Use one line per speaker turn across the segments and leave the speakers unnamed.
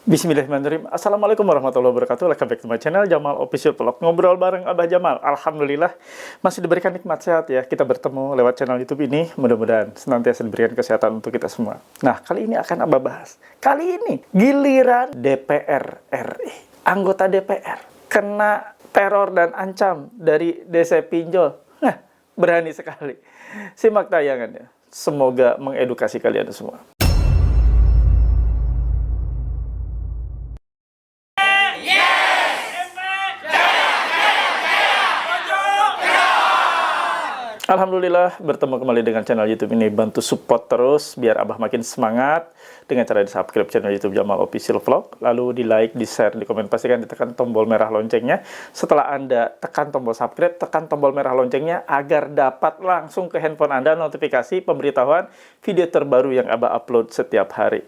Bismillahirrahmanirrahim. Assalamualaikum warahmatullahi wabarakatuh. Welcome back to my channel Jamal Official Vlog. Ngobrol bareng Abah Jamal. Alhamdulillah masih diberikan nikmat sehat ya. Kita bertemu lewat channel YouTube ini. Mudah-mudahan senantiasa diberikan kesehatan untuk kita semua. Nah, kali ini akan Abah bahas. Kali ini giliran DPR RI. Anggota DPR kena teror dan ancam dari DC Pinjol. Nah, berani sekali. Simak tayangannya. Semoga mengedukasi kalian semua. Alhamdulillah bertemu kembali dengan channel YouTube ini. Bantu support terus biar Abah makin semangat dengan cara di subscribe channel YouTube Jamal Official Vlog, lalu di like, di share, di komen, pastikan ditekan tombol merah loncengnya. Setelah Anda tekan tombol subscribe, tekan tombol merah loncengnya agar dapat langsung ke handphone Anda notifikasi pemberitahuan video terbaru yang Abah upload setiap hari.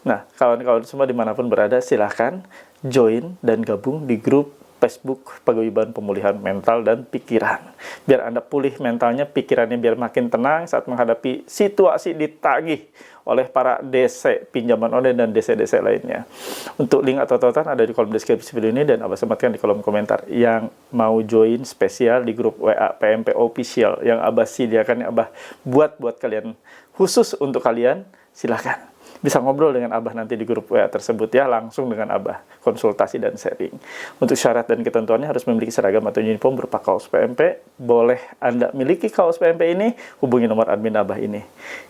Nah, kawan-kawan semua dimanapun berada, silahkan join dan gabung di grup Facebook Paguyuban Pemulihan Mental dan Pikiran. Biar Anda pulih mentalnya, pikirannya biar makin tenang saat menghadapi situasi ditagih oleh para DC pinjaman online dan DC-DC lainnya. Untuk link atau tautan ada di kolom deskripsi video ini dan Abah sematkan di kolom komentar. Yang mau join spesial di grup WA PMP Official yang Abah sediakan, yang Abah buat kalian, khusus untuk kalian, silahkan. Bisa ngobrol dengan Abah nanti di grup WA tersebut ya, langsung dengan Abah, konsultasi dan sharing. Untuk syarat dan ketentuannya harus memiliki seragam atau uniform berupa kaos PMP. Boleh Anda miliki kaos PMP ini, hubungi nomor admin Abah ini.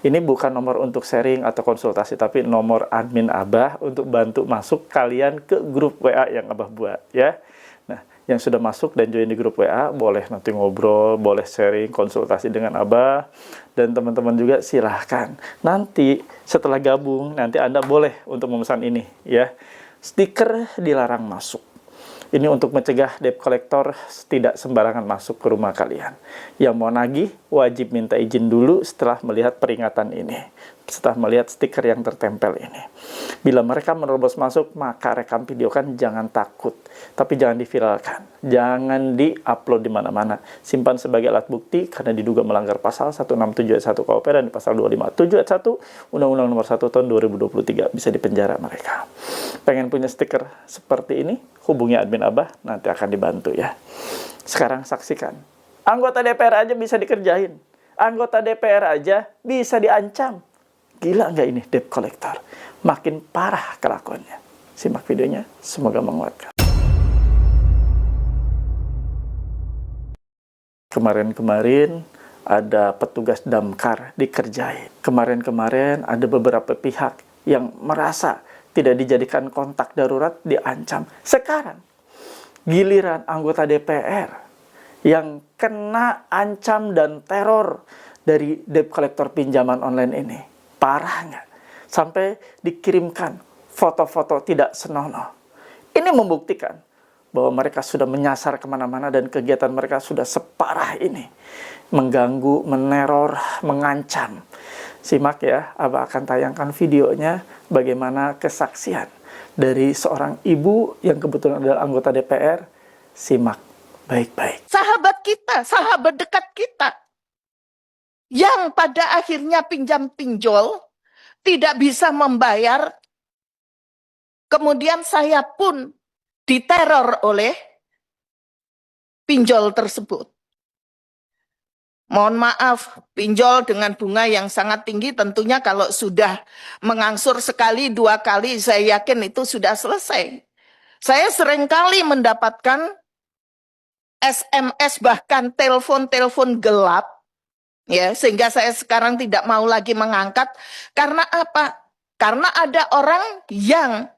Ini bukan nomor untuk sharing atau konsultasi, tapi nomor admin Abah untuk bantu masuk kalian ke grup WA yang Abah buat ya. Nah, yang sudah masuk dan join di grup WA, boleh nanti ngobrol, boleh sharing, konsultasi dengan Abah. Dan teman-teman juga silahkan. Nanti setelah gabung, nanti Anda boleh untuk memesan ini ya. Stiker dilarang masuk. Ini untuk mencegah debt collector tidak sembarangan masuk ke rumah kalian. Yang mau nagih, wajib minta izin dulu setelah melihat peringatan ini. Setelah melihat stiker yang tertempel ini. Bila mereka menerobos masuk, maka rekam video kan jangan takut. Tapi jangan diviralkan. Jangan di-upload di mana-mana. Simpan sebagai alat bukti karena diduga melanggar pasal 167 ayat 1 KUHP dan pasal 257 ayat 1 Undang-Undang Nomor 1 Tahun 2023. Bisa dipenjara mereka. Pengen punya stiker seperti ini? Hubungi admin Abah, nanti akan dibantu ya. Sekarang saksikan. Anggota DPR aja bisa dikerjain. Anggota DPR aja bisa diancam. Gila nggak ini debt collector? Makin parah kelakuannya. Simak videonya, semoga menguatkan. Kemarin-kemarin ada petugas damkar dikerjain. Kemarin-kemarin ada beberapa pihak yang merasa tidak dijadikan kontak darurat diancam. Sekarang giliran anggota DPR yang kena ancam dan teror dari debt collector pinjaman online ini. Parah nggak? Sampai dikirimkan foto-foto tidak senonoh. Ini membuktikan bahwa mereka sudah menyasar kemana-mana dan kegiatan mereka sudah separah ini. Mengganggu, meneror, mengancam. Simak ya, Abah akan tayangkan videonya bagaimana kesaksian dari seorang ibu yang kebetulan adalah anggota DPR. Simak baik-baik.
Sahabat kita, sahabat dekat kita, yang pada akhirnya pinjam pinjol, tidak bisa membayar, kemudian saya pun diteror oleh pinjol tersebut. Mohon maaf, pinjol dengan bunga yang sangat tinggi tentunya kalau sudah mengangsur sekali, dua kali, saya yakin itu sudah selesai. Saya seringkali mendapatkan SMS bahkan telepon-telepon gelap, ya, sehingga saya sekarang tidak mau lagi mengangkat. Karena apa? Karena ada orang yang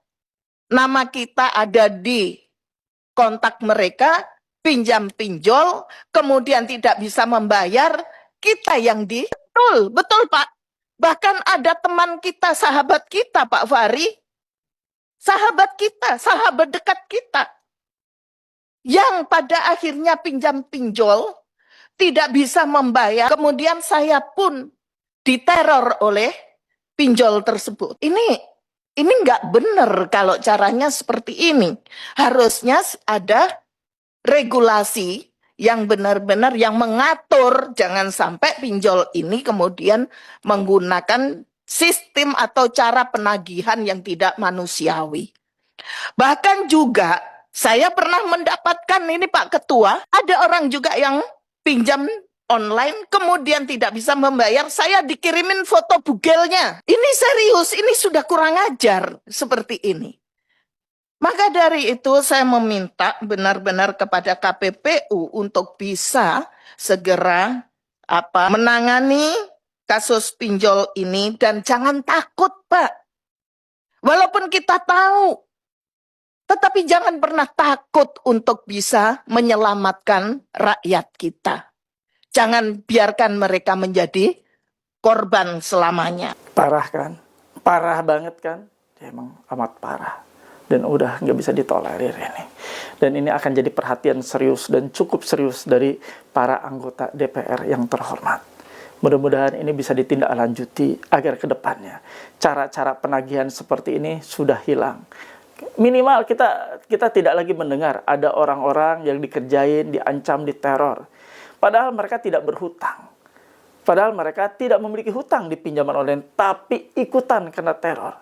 nama kita ada di kontak mereka, pinjam pinjol, kemudian tidak bisa membayar, kita yang di... Betul Pak. Bahkan ada teman kita, sahabat kita Pak Fahri, sahabat kita, sahabat dekat kita, yang pada akhirnya pinjam pinjol, tidak bisa membayar, kemudian saya pun diteror oleh pinjol tersebut. Ini nggak benar kalau caranya seperti ini. Harusnya ada regulasi yang benar-benar yang mengatur, jangan sampai pinjol ini kemudian menggunakan sistem atau cara penagihan yang tidak manusiawi. Bahkan juga saya pernah mendapatkan ini Pak Ketua, ada orang juga yang pinjam online kemudian tidak bisa membayar, saya dikirimin foto bugelnya. Ini serius, ini sudah kurang ajar seperti ini. Maka dari itu saya meminta benar-benar kepada KPPU untuk bisa segera menangani kasus pinjol ini dan jangan takut, Pak. Walaupun kita tahu, tetapi jangan pernah takut untuk bisa menyelamatkan rakyat kita. Jangan biarkan mereka menjadi korban selamanya.
Parah kan? Parah banget kan? Ya, emang amat parah. Dan udah nggak bisa ditolerir ini. Dan ini akan jadi perhatian serius dan cukup serius dari para anggota DPR yang terhormat. Mudah-mudahan ini bisa ditindaklanjuti agar ke depannya cara-cara penagihan seperti ini sudah hilang. Minimal kita tidak lagi mendengar ada orang-orang yang dikerjain, diancam, diteror. Padahal mereka tidak berhutang. Padahal mereka tidak memiliki hutang di pinjaman online, tapi ikutan kena teror.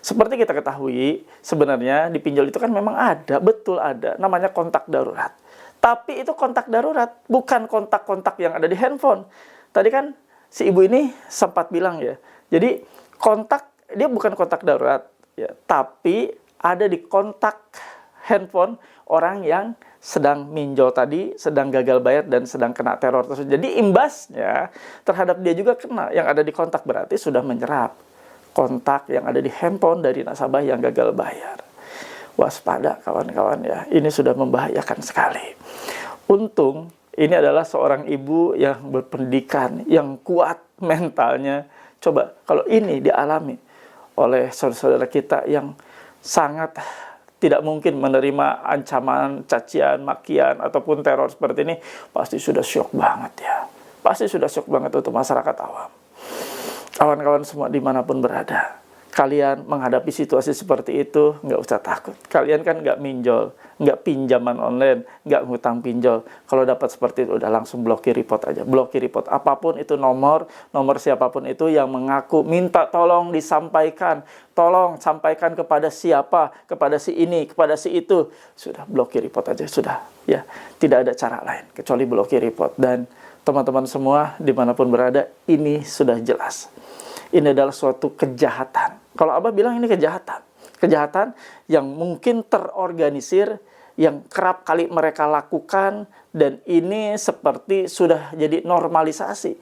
Seperti kita ketahui, sebenarnya di pinjol itu kan memang ada, betul ada, namanya kontak darurat. Tapi itu kontak darurat, bukan kontak-kontak yang ada di handphone. Tadi kan si ibu ini sempat bilang ya, jadi kontak, dia bukan kontak darurat, ya, tapi ada di kontak handphone orang yang sedang minjol tadi, sedang gagal bayar, dan sedang kena teror tersebut. Jadi imbasnya terhadap dia juga kena, yang ada di kontak berarti sudah menyerap kontak yang ada di handphone dari nasabah yang gagal bayar. Waspada kawan-kawan ya, ini sudah membahayakan sekali. Untung ini adalah seorang ibu yang berpendidikan, yang kuat mentalnya. Coba kalau ini dialami oleh saudara-saudara kita yang sangat tidak mungkin menerima ancaman, cacian, makian, ataupun teror seperti ini, pasti sudah syok banget ya. Pasti sudah syok banget untuk masyarakat awam. Kawan-kawan semua dimanapun berada, kalian menghadapi situasi seperti itu, nggak usah takut. Kalian kan nggak minjol, nggak pinjaman online, nggak ngutang pinjol. Kalau dapat seperti itu, udah langsung blokir report aja. Blokir report, apapun itu nomor siapapun itu yang mengaku, minta tolong disampaikan. Tolong sampaikan kepada siapa, kepada si ini, kepada si itu. Sudah, blokir report aja, sudah. Ya, tidak ada cara lain, kecuali blokir report. Dan teman-teman semua, dimanapun berada, ini sudah jelas. Ini adalah suatu kejahatan. Kalau Abah bilang ini kejahatan. Kejahatan yang mungkin terorganisir, yang kerap kali mereka lakukan, dan ini seperti sudah jadi normalisasi.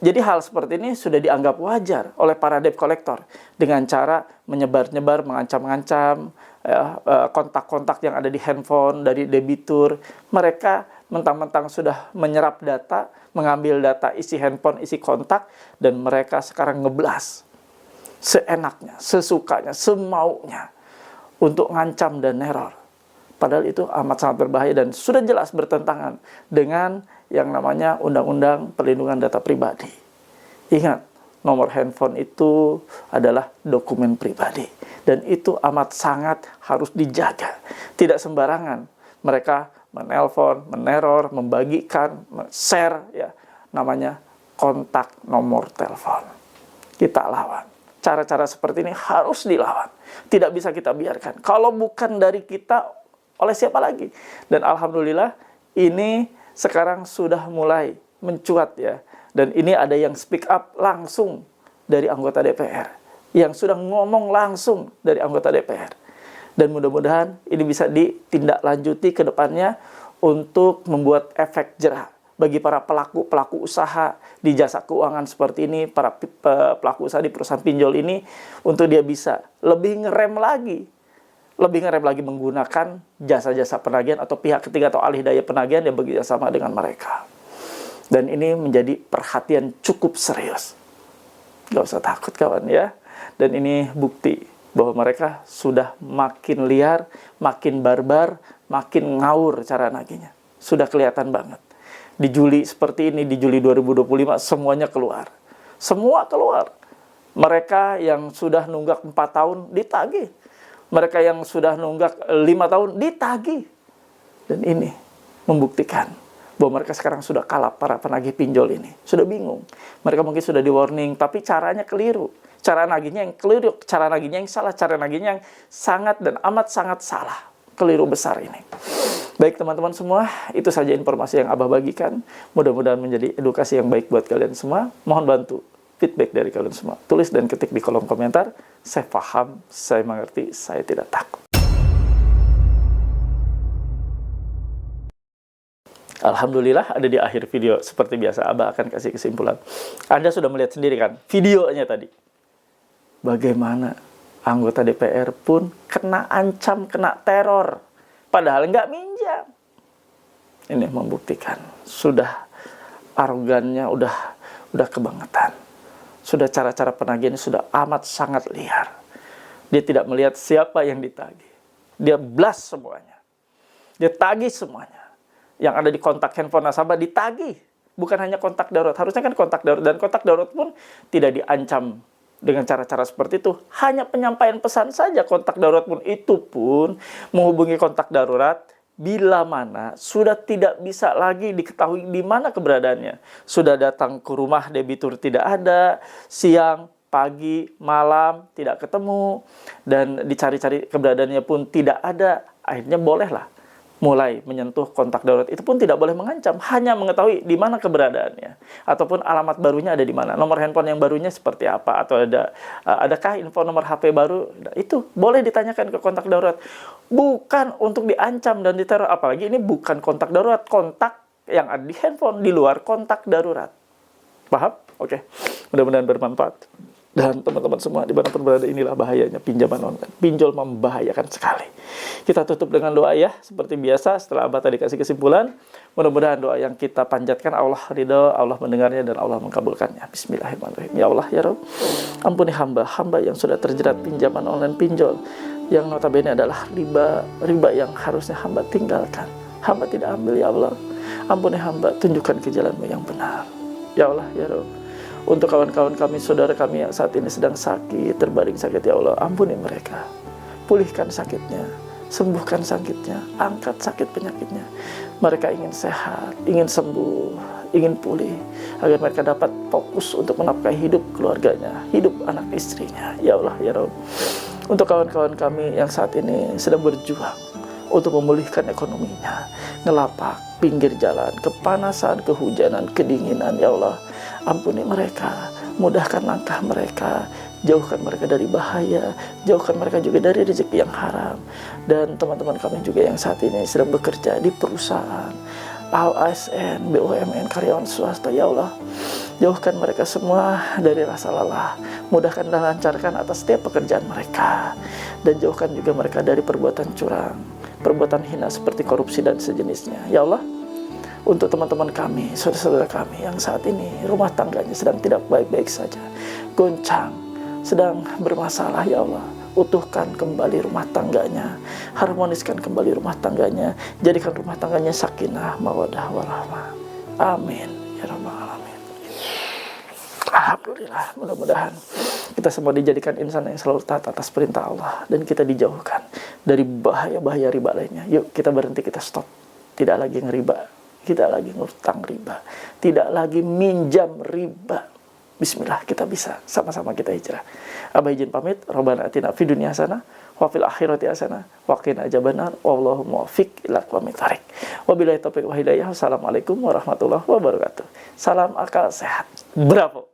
Jadi hal seperti ini sudah dianggap wajar oleh para debt collector dengan cara menyebar-nyebar, mengancam-ngancam, kontak-kontak yang ada di handphone dari debitur. Mereka mentang-mentang sudah menyerap data, mengambil data isi handphone, isi kontak, dan mereka sekarang ngeblas seenaknya, sesukanya, semaunya untuk ngancam dan neror. Padahal itu amat sangat berbahaya dan sudah jelas bertentangan dengan yang namanya Undang-Undang Perlindungan Data Pribadi. Ingat, nomor handphone itu adalah dokumen pribadi. Dan itu amat sangat harus dijaga. Tidak sembarangan mereka menelpon, meneror, membagikan, share, ya, namanya kontak nomor telepon. Kita lawan. Cara-cara seperti ini harus dilawan. Tidak bisa kita biarkan. Kalau bukan dari kita, oleh siapa lagi? Dan alhamdulillah ini sekarang sudah mulai mencuat ya. Dan ini ada yang speak up langsung dari anggota DPR. Yang sudah ngomong langsung dari anggota DPR. Dan mudah-mudahan ini bisa ditindaklanjuti ke depannya untuk membuat efek jerah bagi para pelaku usaha di jasa keuangan seperti ini, para pelaku usaha di perusahaan pinjol ini, untuk dia bisa lebih ngerem lagi menggunakan jasa-jasa penagihan atau pihak ketiga atau alih daya penagihan yang bekerja sama dengan mereka. Dan ini menjadi perhatian cukup serius. Gak usah takut kawan ya. Dan ini bukti bahwa mereka sudah makin liar, makin barbar, makin ngawur cara nagihnya. Sudah kelihatan banget. Di Juli seperti ini, di Juli 2025 semuanya keluar. Semua keluar. Mereka yang sudah nunggak 4 tahun ditagih. Mereka yang sudah nunggak 5 tahun ditagih. Dan ini membuktikan bahwa mereka sekarang sudah kalap, para penagih pinjol ini. Sudah bingung. Mereka mungkin sudah di-warning, tapi caranya keliru. Cara nagihnya yang keliru, cara nagihnya yang salah, cara nagihnya yang sangat dan amat sangat salah. Keliru besar ini. Baik teman-teman semua, itu saja informasi yang Abah bagikan. Mudah-mudahan menjadi edukasi yang baik buat kalian semua. Mohon bantu feedback dari kalian semua. Tulis dan ketik di kolom komentar. Saya paham, saya mengerti, saya tidak takut. Alhamdulillah ada di akhir video. Seperti biasa, Abah akan kasih kesimpulan. Anda sudah melihat sendiri kan videonya tadi. Bagaimana anggota DPR pun kena ancam, kena teror. Padahal nggak minjam. Ini membuktikan. Sudah arogannya, udah kebangetan. Sudah cara-cara penagihannya sudah amat sangat liar. Dia tidak melihat siapa yang ditagih. Dia blast semuanya. Dia tagih semuanya. Yang ada di kontak handphone nasabah ditagih. Bukan hanya kontak darurat. Harusnya kan kontak darurat. Dan kontak darurat pun tidak diancam dengan cara-cara seperti itu. Hanya penyampaian pesan saja kontak darurat pun. Itu pun menghubungi kontak darurat bila mana sudah tidak bisa lagi diketahui di mana keberadaannya. Sudah datang ke rumah debitur tidak ada. Siang, pagi, malam tidak ketemu. Dan dicari-cari keberadaannya pun tidak ada. Akhirnya bolehlah mulai menyentuh kontak darurat. Itu pun tidak boleh mengancam, hanya mengetahui di mana keberadaannya ataupun alamat barunya ada di mana, nomor handphone yang barunya seperti apa, atau adakah info nomor HP baru. Itu boleh ditanyakan ke kontak darurat, bukan untuk diancam dan diteror. Apalagi ini bukan kontak darurat, kontak yang ada di handphone di luar kontak darurat. Paham? Oke. Mudah-mudahan bermanfaat. Dan teman-teman semua dimanapun berada, inilah bahayanya pinjaman online. Pinjol membahayakan sekali. Kita tutup dengan doa ya, seperti biasa setelah Abah tadi kasih kesimpulan. Mudah-mudahan doa yang kita panjatkan Allah ridho, Allah mendengarnya dan Allah mengabulkannya. Bismillahirrahmanirrahim. Ya Allah ya Rabb, ampuni hamba yang sudah terjerat pinjaman online pinjol, yang notabene adalah riba yang harusnya hamba tinggalkan. Hamba tidak ambil ya Allah. Ampuni hamba, tunjukkan ke jalan-Mu yang benar. Ya Allah ya Rabb, untuk kawan-kawan kami, saudara kami yang saat ini sedang sakit, terbaring sakit, ya Allah, ampuni mereka. Pulihkan sakitnya, sembuhkan sakitnya, angkat sakit penyakitnya. Mereka ingin sehat, ingin sembuh, ingin pulih, agar mereka dapat fokus untuk menafkahi hidup keluarganya, hidup anak istrinya. Ya Allah, ya Rabb. Untuk kawan-kawan kami yang saat ini sedang berjuang untuk memulihkan ekonominya, ngelapak, pinggir jalan, kepanasan, kehujanan, kedinginan, ya Allah, ampuni mereka, mudahkan langkah mereka, jauhkan mereka dari bahaya, jauhkan mereka juga dari rezeki yang haram. Dan teman-teman kami juga yang saat ini sedang bekerja di perusahaan, ASN, BUMN, karyawan swasta, ya Allah, jauhkan mereka semua dari rasa lelah, mudahkan dan lancarkan atas setiap pekerjaan mereka, dan jauhkan juga mereka dari perbuatan curang, perbuatan hina seperti korupsi dan sejenisnya. Ya Allah, untuk teman-teman kami, saudara-saudara kami yang saat ini rumah tangganya sedang tidak baik-baik saja, goncang, sedang bermasalah, ya Allah, utuhkan kembali rumah tangganya, harmoniskan kembali rumah tangganya, jadikan rumah tangganya sakinah, mawadah, warahmah. Amin ya rabbal alamin. Alhamdulillah, mudah-mudahan kita semua dijadikan insan yang selalu taat atas perintah Allah, dan kita dijauhkan dari bahaya-bahaya riba lainnya. Yuk kita berhenti, kita stop. Tidak lagi ngeriba, tidak lagi ngutang riba, tidak lagi minjam riba. Bismillah, kita bisa sama-sama kita hijrah. Abah izin pamit. Rabbana atina fid dunya hasanah wa fil akhirati hasanah wa qina adzabannar. Wallahu muwaffiq ila aqwamit thoriq. Wabillahi taufiq wa hidayah. Wassalamualaikum warahmatullahi wabarakatuh. Salam akal sehat. Bravo.